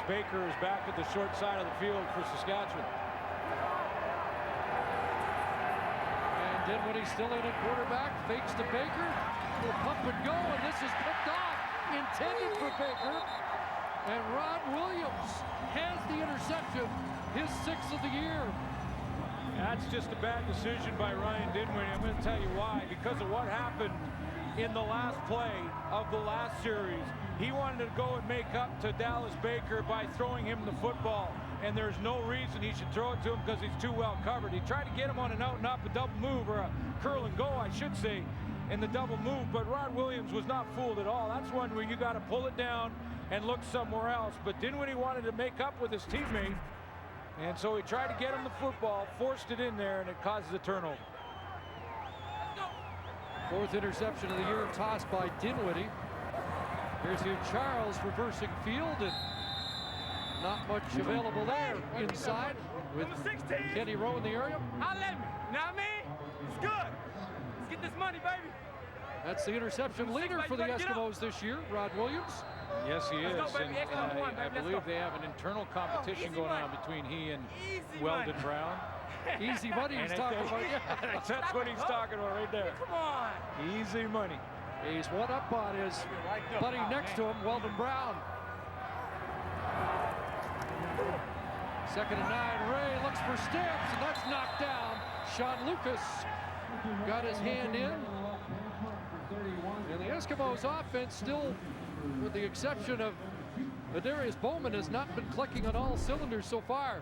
Baker is back at the short side of the field for Saskatchewan. And Dinwiddie's still in at quarterback, fakes to Baker, will pump and go, and this is picked off, intended for Baker. And Ron Williams has the interception, his 6th of the year. That's just a bad decision by Ryan Dinwiddie. I'm going to tell you why. Because of what happened in the last play of the last series. He wanted to go and make up to Dallas Baker by throwing him the football. And there's no reason he should throw it to him because he's too well covered. He tried to get him on an out and up, a double move, or a curl and go, I should say, in the double move. But Ron Williams was not fooled at all. That's one where you got to pull it down and look somewhere else. But Dinwiddie wanted to make up with his teammate. And so he tried to get him the football, forced it in there, and it causes a turnover. 4th interception of the year, tossed by Dinwiddie. Here's Hugh Charles reversing field, and not much available there inside with Kenny Rowe in the area. Holla at me, you know what I mean? It's good. Let's get this money, baby. That's the interception leader for the Eskimos this year, Rod Williams. Yes, he is. Go, baby. And I believe they have an internal competition going on between he and Weldon Brown. Easy money he's talking about. Yeah, that's what he's talking about right there. Come on. Easy money. He's one up on his buddy next to him, Weldon Brown. 2nd and 9. Ray looks for Stamps, and that's knocked down. Sean Lucas got his hand in. And the Eskimos offense still, with the exception of Darius Bowman, has not been clicking on all cylinders so far.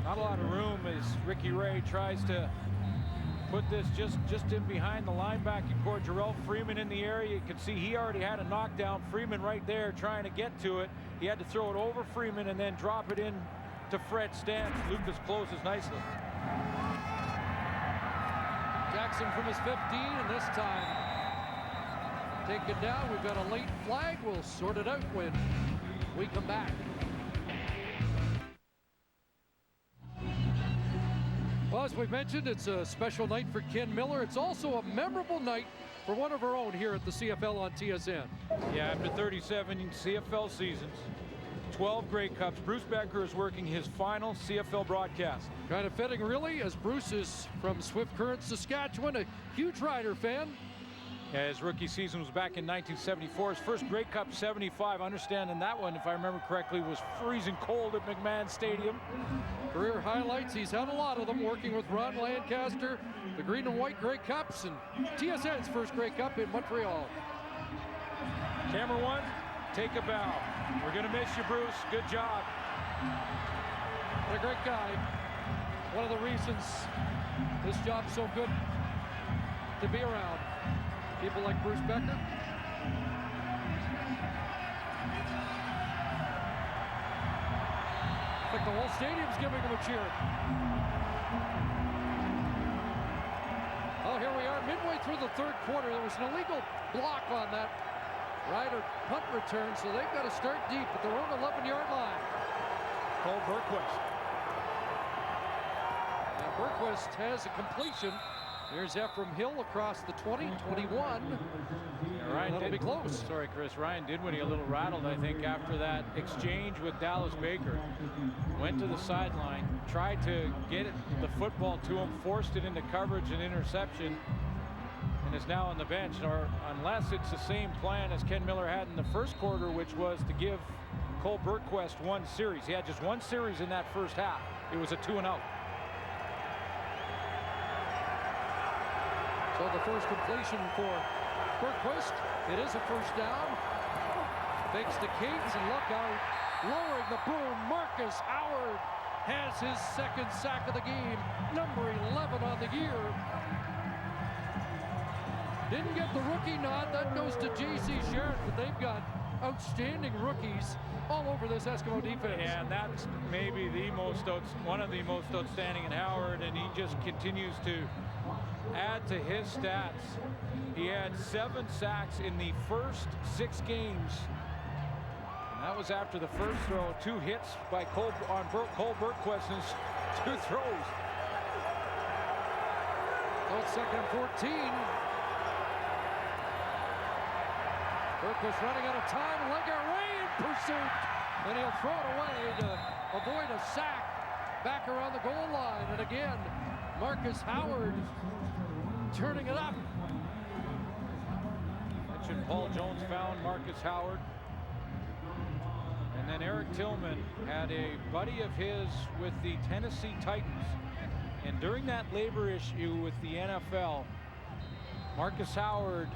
Not a lot of room as Ricky Ray tries to put this just in behind the linebacking core. Jarrell Freeman in the area. You can see he already had a knockdown. Freeman right there trying to get to it. He had to throw it over Freeman and then drop it in to Fred Stamps. Lucas closes nicely. Jackson from his 15, and this time taken down. We've got a late flag. We'll sort it out when we come back. Well, as we mentioned, it's a special night for Ken Miller. It's also a memorable night for one of our own here at the CFL on TSN. Yeah, after 37 CFL seasons, 12 Grey Cups, Bruce Becker is working his final CFL broadcast. Kind of fitting, really, as Bruce is from Swift Current, Saskatchewan, a huge Rider fan. Yeah, his rookie season was back in 1974. His first Grey Cup, 75. Understanding that one, if I remember correctly, was freezing cold at McMahon Stadium. Career highlights, he's had a lot of them, working with Ron Lancaster, the green and white Grey Cups, and TSN's first Grey Cup in Montreal. Camera 1, take a bow. We're going to miss you, Bruce. Good job. What a great guy. One of the reasons this job's so good to be around. People like Bruce Becker. I think the whole stadium's giving him a cheer. Oh, here we are midway through the 3rd quarter. There was an illegal block on that Rider punt return, so they've got to start deep at their own 11-yard line. Cole Berquist. Now Berquist has a completion. Here's Ephraim Hill across the 20, 21. That'll be close. Sorry, Chris. Ryan Dinwiddie a little rattled, I think, after that exchange with Dallas Baker. Went to the sideline, tried to get the football to him, forced it into coverage and interception, and is now on the bench. Or unless it's the same plan as Ken Miller had in the first quarter, which was to give Cole Berquist one series. He had just one series in that first half. It was a 2-and-out. So the first completion for Berquist. It is a first down. Fakes to Cates, and look out. Lowering the boom, Marcus Howard has his 2nd sack of the game. Number 11 on the year. Didn't get the rookie nod. That goes to J.C. Sherritt, but they've got outstanding rookies all over this Eskimo defense. And that's maybe one of the most outstanding in Howard, and he just continues to add to his stats. He had 7 sacks in the first 6 games. And that was after the first throw. 2 hits by Cole Berquist and 2 throws. So it's 2nd and 14. Berquist running out of time. Legare in pursuit. Then he'll throw it away to avoid a sack back around the goal line. And again, Marcus Howard turning it up. Mentioned Paul Jones found Marcus Howard. And then Eric Tillman had a buddy of his with the Tennessee Titans. And during that labor issue with the NFL, Marcus Howard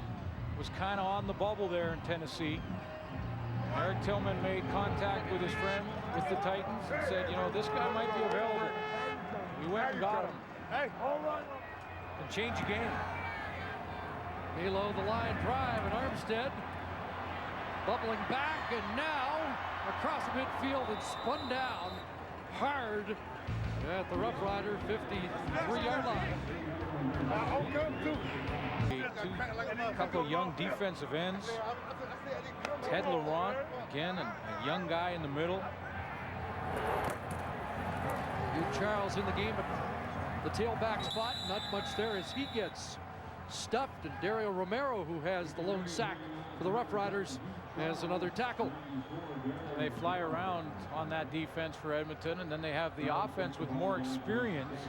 was kind of on the bubble there in Tennessee. Eric Tillman made contact with his friend with the Titans and said, you know, this guy might be available. We went and got him. Hey, hold on. And change the game. Below the line drive, and Armstead bubbling back, and now across midfield and spun down hard at the Rough Rider 53-yard line. A couple of young defensive ends. Ted Laurent, again, a young guy in the middle. Hugh Charles in the game at the tailback spot. Not much there as he gets stuffed, and Dario Romero, who has the lone sack for the Rough Riders, has another tackle. They fly around on that defense for Edmonton, and then they have the offense with more experience,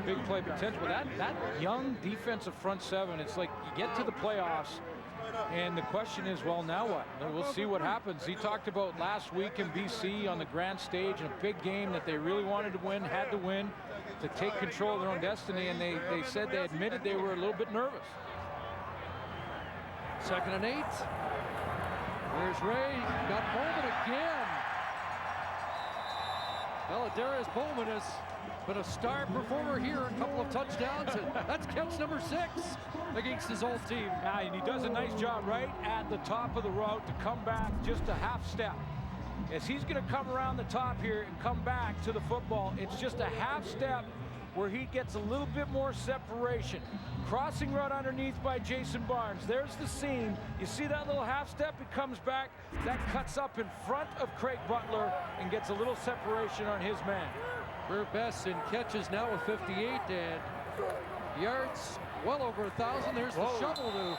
big play potential. That young defensive front seven, it's like you get to the playoffs, and the question is, well, now what? We'll see what happens. He talked about last week in BC on the grand stage in a big game that they really wanted to win, had to win, to take control of their own destiny, and they said they admitted they were a little bit nervous. 2nd and 8. There's Ray, got Bowman again. Well, Darius Bowman has been a star performer here, a couple of touchdowns, and that's catch number 6 against his old team. Yeah, and he does a nice job right at the top of the route to come back just a half step. As he's going to come around the top here and come back to the football, it's just a half step where he gets a little bit more separation. Crossing right underneath by Jason Barnes. There's the seam. You see that little half step? He comes back. That cuts up in front of Craig Butler and gets a little separation on his man. Career best in catches now with 58, and yards well over 1,000. There's the shovel to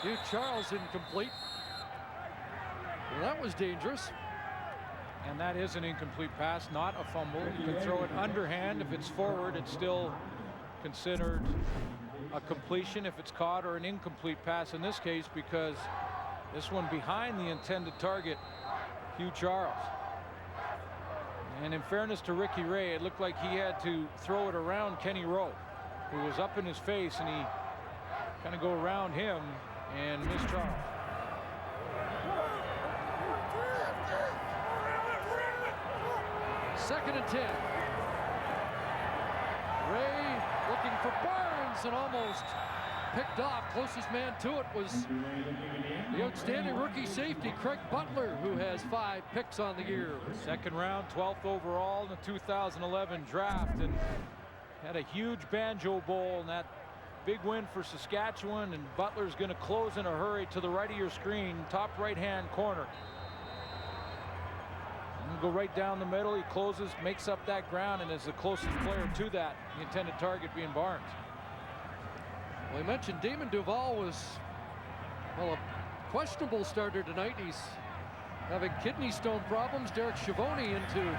Hugh Charles, incomplete. Well, that was dangerous. And that is an incomplete pass, not a fumble. You can throw it underhand. If it's forward, it's still considered a completion if it's caught, or an incomplete pass in this case, because this one behind the intended target, Hugh Charles. And in fairness to Ricky Ray, it looked like he had to throw it around Kenny Rowe, who was up in his face, and he kind of go around him and miss Charles. Second and 10. Ray looking for Barnes and almost picked off. Closest man to it was the outstanding rookie safety, Craig Butler, who has 5 picks on the year. Second round, 12th overall in the 2011 draft, and had a huge Banjo Bowl, and that big win for Saskatchewan. And Butler's going to close in a hurry to the right of your screen, top right-hand corner. Go right down the middle. He closes, makes up that ground, and is the closest player to that, the intended target being Barnes. Well, we mentioned Damon Duval was, well, a questionable starter tonight. He's having kidney stone problems. Derek Schiavone in to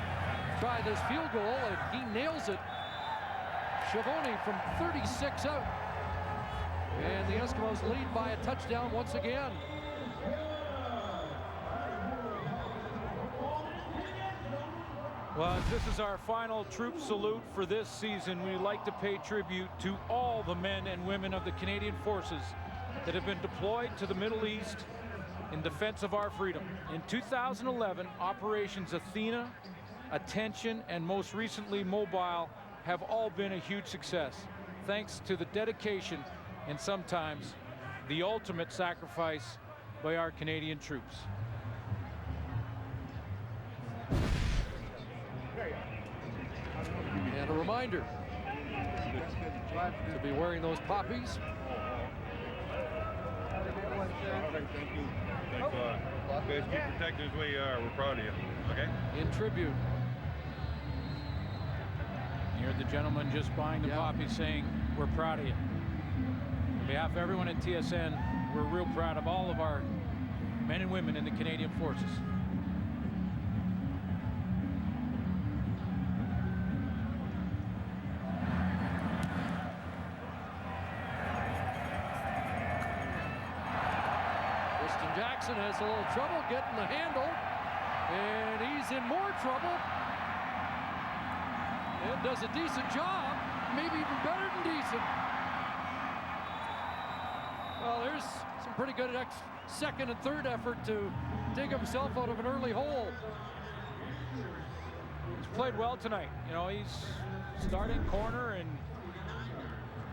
try this field goal, and he nails it. Schiavone from 36 out. And the Eskimos lead by a touchdown once again. Well, as this is our final troop salute for this season, we'd like to pay tribute to all the men and women of the Canadian Forces that have been deployed to the Middle East in defense of our freedom. In 2011, Operations Athena, Attention, and most recently Mobile have all been a huge success, thanks to the dedication and sometimes the ultimate sacrifice by our Canadian troops. And a reminder to be wearing those poppies. Thank you. Thanks a lot. You guys keep protecting us the way you are. We're proud of you. Okay? In tribute. You heard the gentleman just buying the poppies saying, we're proud of you. On behalf of everyone at TSN, we're real proud of all of our men and women in the Canadian Forces. Jackson has a little trouble getting the handle, and he's in more trouble. And does a decent job, maybe even better than decent. Well, there's some pretty good second and third effort to dig himself out of an early hole. He's played well tonight. You know, he's starting corner, and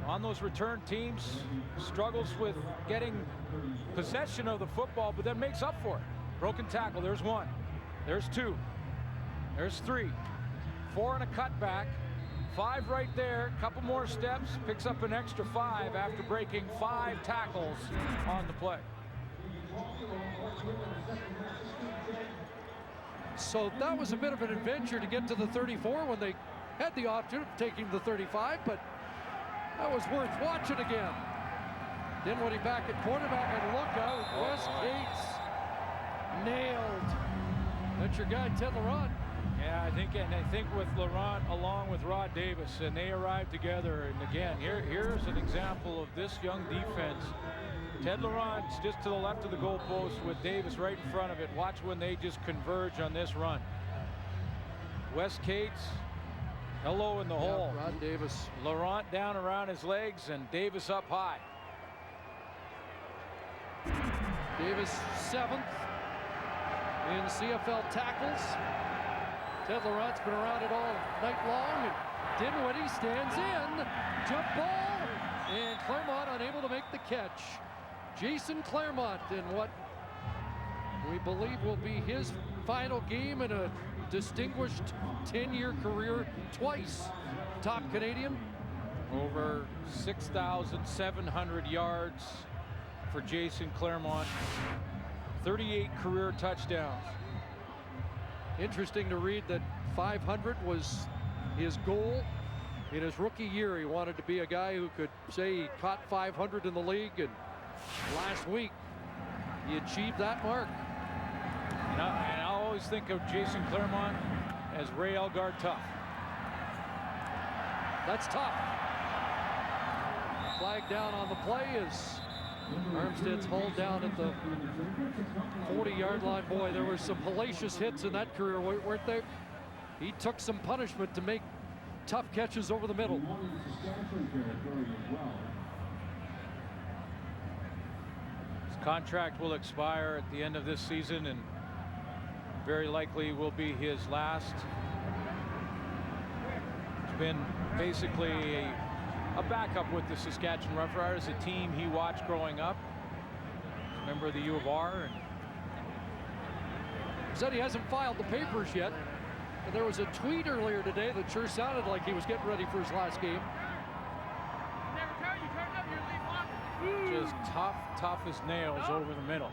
on those return teams, struggles with getting possession of the football, but then makes up for it. Broken tackle, there's one. There's two. There's three. 4 and a cutback. 5 right there. Couple more steps. Picks up an extra 5 after breaking 5 tackles on the play. So that was a bit of an adventure to get to the 34 when they had the option of taking the 35, but that was worth watching again. Dinwiddie back at quarterback, and look out, Wes Cates nailed. That's your guy, Ted Laurent. Yeah, I think with Laurent along with Rod Davis, and they arrived together. And again, here's an example of this young defense. Ted Laurent's just to the left of the goalpost with Davis right in front of it. Watch when they just converge on this run. Wes Cates, hello in the hole. Rod Davis. Laurent down around his legs, and Davis up high. Davis 7th in CFL tackles. Ted Laurent's been around it all night long, and Dinwiddie stands in. Jump ball, and Claremont unable to make the catch. Jason Claremont in what we believe will be his final game in a distinguished 10-year career, twice top Canadian. Over 6,700 yards for Jason Claremont. 38 career touchdowns. Interesting to read that 500 was his goal in his rookie year. He wanted to be a guy who could say he caught 500 in the league, and last week he achieved that mark. And I always think of Jason Claremont as Ray Elgard tough. That's tough. Flag down on the play as Armstead's hauled down at the 40-yard line. Boy, there were some hellacious hits in that career, weren't there? He took some punishment to make tough catches over the middle. His contract will expire at the end of this season, and very likely will be his last. It's been basically a backup with the Saskatchewan Roughriders, a team he watched growing up. Member of the U of R. And said he hasn't filed the papers yet. And there was a tweet earlier today that sure sounded like he was getting ready for his last game. Just tough as nails over the middle.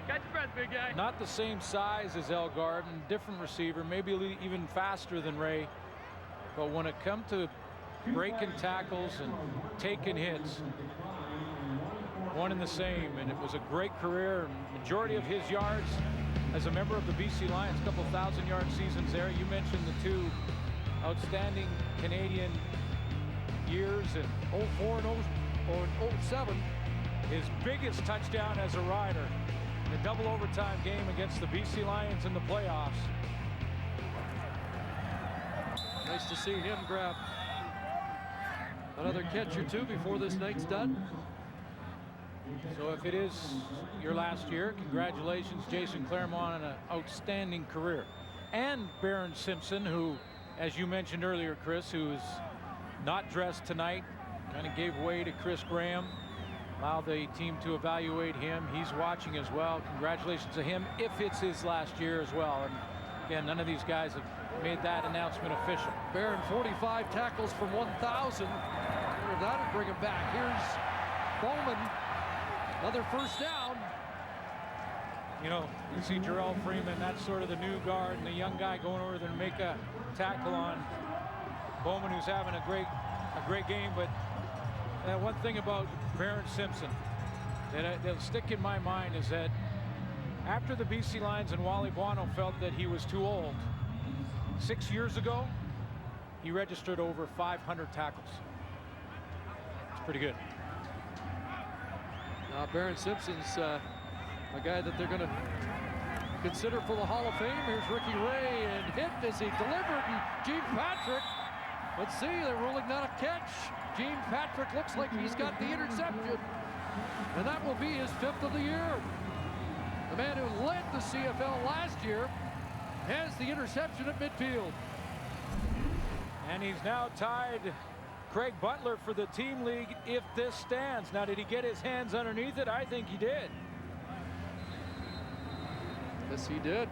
Catch your breath, big guy. Not the same size as Elgard, and different receiver, maybe even faster than Ray. But when it comes to breaking tackles and taking hits, one and the same. And it was a great career. Majority of his yards as a member of the BC Lions, a couple 1,000-yard seasons there. You mentioned the 2 outstanding Canadian years in 04 and 07. His biggest touchdown as a Rider, the double overtime game against the BC Lions in the playoffs. Nice to see him grab another catch or 2 before this night's done. So if it is your last year, congratulations, Jason Claremont, on an outstanding career. And Baron Simpson, who, as you mentioned earlier, Chris, who is not dressed tonight, kind of gave way to Chris Graham, allowed the team to evaluate him. He's watching as well. Congratulations to him if it's his last year as well. And again, none of these guys have made that announcement official. Baron 45 tackles from 1,000. That'll bring him back. Here's Bowman. Another first down. You know, you see Jarrell Freeman, that's sort of the new guard, and the young guy going over there to make a tackle on Bowman, who's having a great game. But one thing about Baron Simpson that'll stick in my mind is that after the BC Lions and Wally Buono felt that he was too old, 6 years ago, he registered over 500 tackles. It's pretty good. Baron Simpson's a guy that they're going to consider for the Hall of Fame. Here's Ricky Ray, and hit as he delivered, and Gene Patrick, let's see, they're ruling that a catch. Gene Patrick looks like he's got the interception, and that will be his 5th of the year. The man who led the CFL last year has the interception at midfield. And he's now tied Craig Butler for the team league if this stands. Now, did he get his hands underneath it? I think he did. Yes, he did.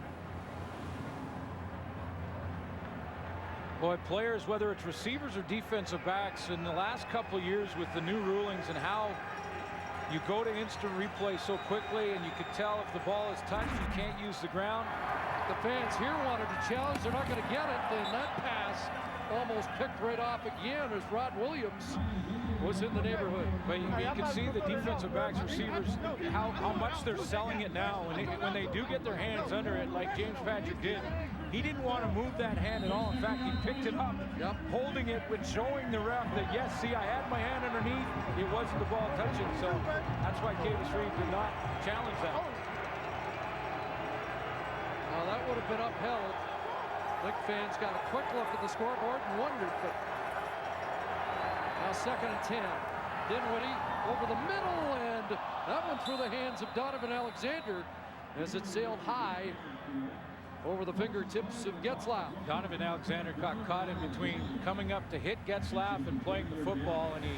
Boy, players, whether it's receivers or defensive backs, in the last couple of years with the new rulings and how you go to instant replay so quickly, and you could tell if the ball is touched, you can't use the ground. The fans here wanted to challenge. They're not going to get it. Then that pass almost picked right off again as Rod Williams was in the neighborhood. But you can see the defensive backs, receivers, how much they're selling it now. When they do get their hands under it, like James Patrick did, he didn't want to move that hand at all. In fact, he picked it up, holding it, with showing the ref that, yes, see, I had my hand underneath. It wasn't the ball touching. So that's why Kavis Reed did not challenge that. Well, that would have been upheld. Lick fans got a quick look at the scoreboard and wondered, but now 2nd and 10. Dinwiddie over the middle, and that one through the hands of Donovan Alexander as it sailed high over the fingertips of Getzlaf. Donovan Alexander got caught in between coming up to hit Getzlaf and playing the football, and he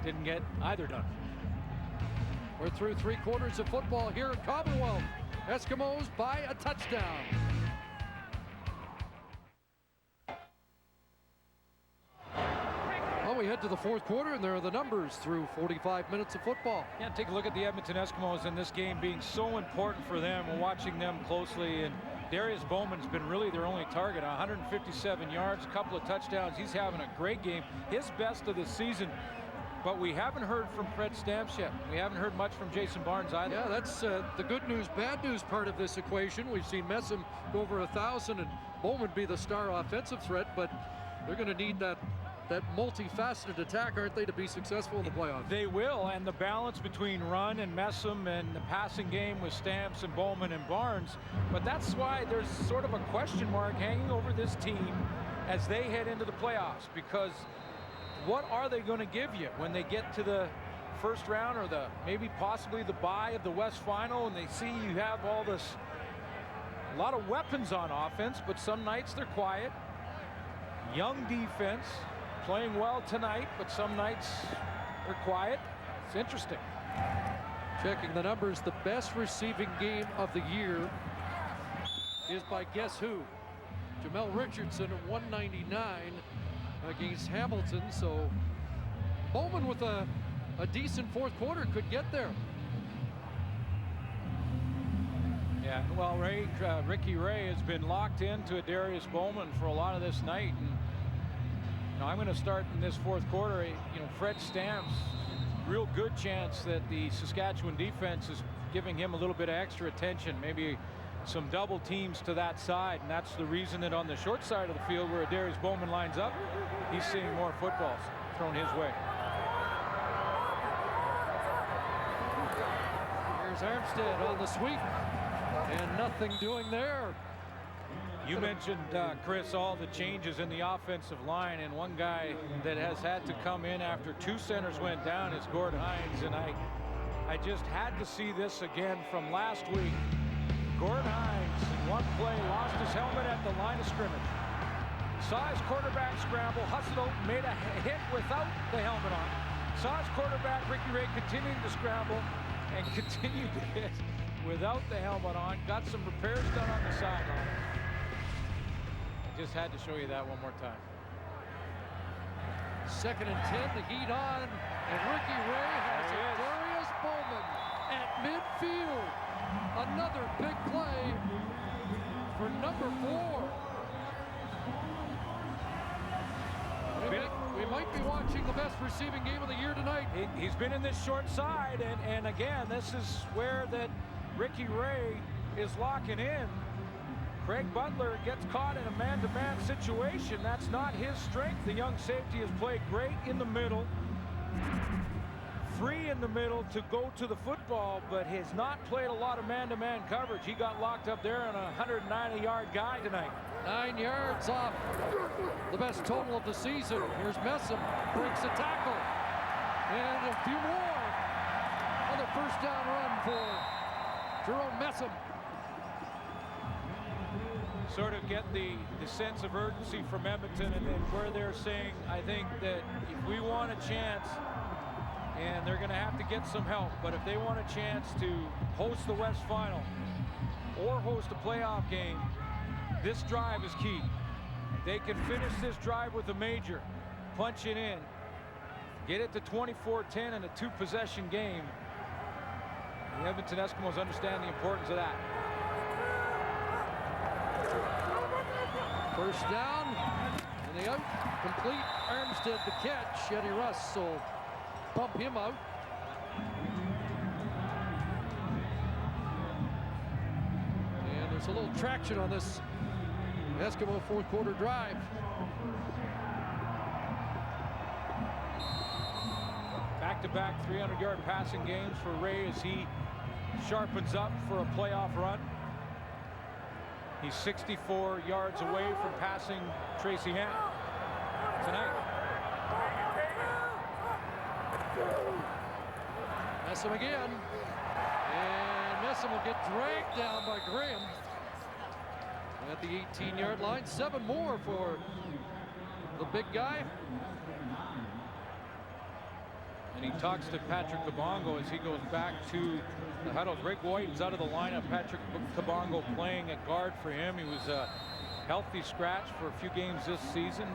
didn't get either done. We're through 3/4 of football here at Commonwealth. Eskimos by a touchdown. Well, we head to the 4th quarter, and there are the numbers through 45 minutes of football. Yeah, take a look at the Edmonton Eskimos in this game being so important for them. We're watching them closely, and Darius Bowman's been really their only target. 157 yards, a couple of touchdowns. He's having a great game, his best of the season. But we haven't heard from Fred Stamps yet. We haven't heard much from Jason Barnes either. Yeah, that's the good news, bad news part of this equation. We've seen Messam go over 1,000 and Bowman be the star offensive threat, but they're going to need that multifaceted attack, aren't they, to be successful in the playoffs? They will, and the balance between run and Messam and the passing game with Stamps and Bowman and Barnes. But that's why there's sort of a question mark hanging over this team as they head into the playoffs, because what are they going to give you when they get to the first round, or maybe possibly the bye of the West Final, and they see you have all this, a lot of weapons on offense, but some nights they're quiet. Young defense, playing well tonight, but some nights they're quiet. It's interesting. Checking the numbers, the best receiving game of the year is by guess who? Jamel Richardson at 199 against Hamilton. So Bowman with a decent 4th quarter could get there. Yeah, well, Ricky Ray has been locked into a Darius Bowman for a lot of this night, and I'm going to start in this 4th quarter. Fred Stamps, real good chance that the Saskatchewan defense is giving him a little bit of extra attention, maybe some double teams to that side, and that's the reason that on the short side of the field where Darius Bowman lines up, he's seeing more footballs thrown his way. Here's Armstead on the sweep, and nothing doing there. You mentioned, Chris, all the changes in the offensive line, and one guy that has had to come in after 2 centers went down is Gord Hines, and I just had to see this again from last week. Gord Hines, in one play, lost his helmet at the line of scrimmage. Saw his quarterback scramble, hustled, made a hit without the helmet on. Saw his quarterback, Ricky Ray, continuing to scramble and continued to hit without the helmet on. Got some repairs done on the sideline. Just had to show you that one more time. 2nd and 10, the heat on, and Ricky Ray has a Darius Bowman at midfield. Another big play for number 4. We might be watching the best receiving game of the year tonight. He's been in this short side, and again, this is where that Ricky Ray is locking in. Craig Butler gets caught in a man-to-man situation. That's not his strength. The young safety has played great in the middle. free in the middle to go to the football, but has not played a lot of man-to-man coverage. He got locked up there on a 190-yard guy tonight. 9 yards off the best total of the season. Here's Messam, breaks a tackle, and a few more. Another first down run for Jerome Messam. Sort of get the sense of urgency from Edmonton, and then where they're saying, I think that if we want a chance, and they're going to have to get some help, but if they want a chance to host the West Final or host a playoff game, this drive is key. They can finish this drive with a major, punch it in, get it to 24-10 in a 2-possession game. The Edmonton Eskimos understand the importance of that. First down, and the out, complete. Armstead the catch. Eddie Russ will bump him out. And there's a little traction on this Eskimo fourth quarter drive. Back-to-back 300-yard passing games for Ray as he sharpens up for a playoff run. He's 64 yards away from passing Tracy Ham tonight. Messam again. And Messam will get dragged down by Graham at the 18-yard line. 7 more for the big guy. And he talks to Patrick Kabongo as he goes back to the huddle. Greg White is out of the lineup. Patrick Kabongo playing at guard for him. He was a healthy scratch for a few games this season.